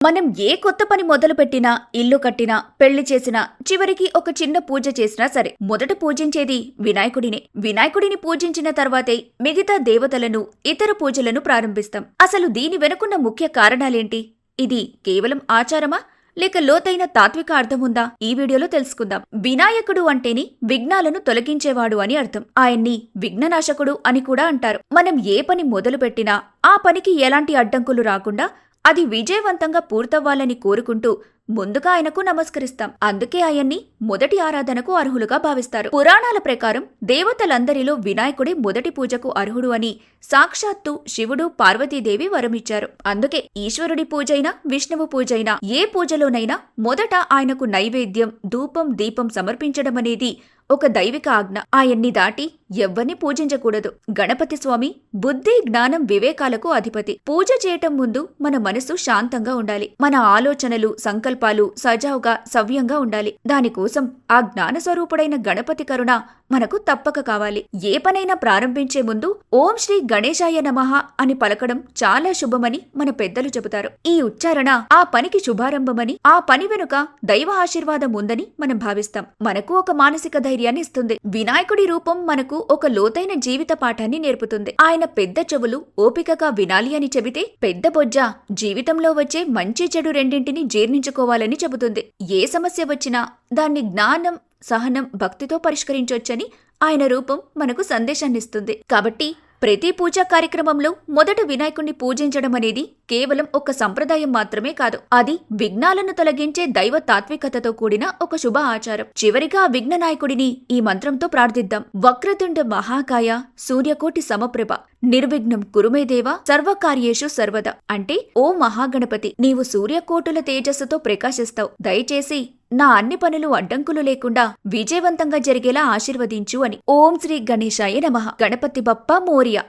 మనం ఏ కొత్త పని మొదలుపెట్టినా, ఇల్లు కట్టినా, పెళ్లి చేసినా, చివరికి ఒక చిన్న పూజ చేసినా సరే మొదట పూజించేది వినాయకుడినే. వినాయకుడిని పూజించిన తర్వాతే మిగతా దేవతలను, ఇతర పూజలను ప్రారంభిస్తాం. అసలు దీని వెనుకున్న ముఖ్య కారణాలేంటి? ఇది కేవలం ఆచారమా, లేక లోతైన తాత్విక అర్థముందా? ఈ వీడియోలో తెలుసుకుందాం. వినాయకుడు అంటేని విఘ్నాలను తొలగించేవాడు అని అర్థం. ఆయన్ని విఘ్ననాశకుడు అని కూడా అంటారు. మనం ఏ పని మొదలుపెట్టినా ఆ పనికి ఎలాంటి అడ్డంకులు రాకుండా అది విజయవంతంగా పూర్తవ్వాలని కోరుకుంటూ ముందుగా ఆయనకు నమస్కరిస్తాం. అందుకే ఆయన్ని మొదటి ఆరాధనకు అర్హులుగా భావిస్తారు. పురాణాల ప్రకారం దేవతలందరిలో వినాయకుడే మొదటి పూజకు అర్హుడు అని సాక్షాత్తు శివుడు, పార్వతీదేవి వరమిచ్చారు. అందుకే ఈశ్వరుడి పూజైనా, విష్ణువు పూజైనా, ఏ పూజలోనైనా మొదట ఆయనకు నైవేద్యం, ధూపం, దీపం సమర్పించడం అనేది ఒక దైవిక ఆజ్ఞ. ఆయన్ని దాటి ఎవ్వరిని పూజించకూడదు. గణపతి స్వామి బుద్ధి, జ్ఞానం, వివేకాలకు అధిపతి. పూజ చేయటం ముందు మన మనసు శాంతంగా ఉండాలి. మన ఆలోచనలు, సంకల్పాలు సజావుగా, సవ్యంగా ఉండాలి. దానికోసం ఆ జ్ఞాన స్వరూపుడైన గణపతి కరుణ మనకు తప్పక కావాలి. ఏ పనైనా ప్రారంభించే ముందు ఓం శ్రీ గణేశాయ నమః అని పలకడం చాలా శుభమని మన పెద్దలు చెబుతారు. ఈ ఉచ్చారణ ఆ పనికి శుభారంభమని, ఆ పని వెనుక దైవ ఆశీర్వాదం ఉందని మనం భావిస్తాం. మనకు ఒక మానసిక ధైర్యాన్ని ఇస్తుంది. వినాయకుడి రూపం మనకు ఒక లోతైన జీవిత పాఠాన్ని నేర్పుతుంది. ఆయన పెద్ద చెవులు ఓపికగా వినాలి అని చెబితే, పెద్ద బొజ్జ జీవితంలో వచ్చే మంచి చెడు రెండింటిని జీర్ణించుకోవాలని చెబుతుంది. ఏ సమస్య వచ్చినా దాన్ని జ్ఞానం, సహనం, భక్తితో పరిష్కరించొచ్చని ఆయన రూపం మనకు సందేశాన్నిస్తుంది. కాబట్టి ప్రతి పూజా కార్యక్రమంలో మొదట వినాయకుణ్ణి పూజించడం అనేది కేవలం ఒక సంప్రదాయం మాత్రమే కాదు. అది విఘ్నాలను తొలగించే దైవ తాత్వికతతో కూడిన ఒక శుభ ఆచారం. చివరిగా విఘ్న నాయకుడిని ఈ మంత్రంతో ప్రార్థిద్దాం. వక్రతుండ మహాకాయ సూర్యకోటి సమప్రభ నిర్విఘ్నం కురుమే దేవ సర్వకార్యేషు సర్వదా. అంటే, ఓ మహాగణపతి, నీవు సూర్యకోటుల తేజస్సుతో ప్రకాశిస్తావు. దయచేసి నా అన్ని పనులు అడ్డంకులు లేకుండా విజయవంతంగా జరిగేలా ఆశీర్వదించు అని. ఓం శ్రీ గణేశాయ నమః. గణపతి బప్పా మోరియా.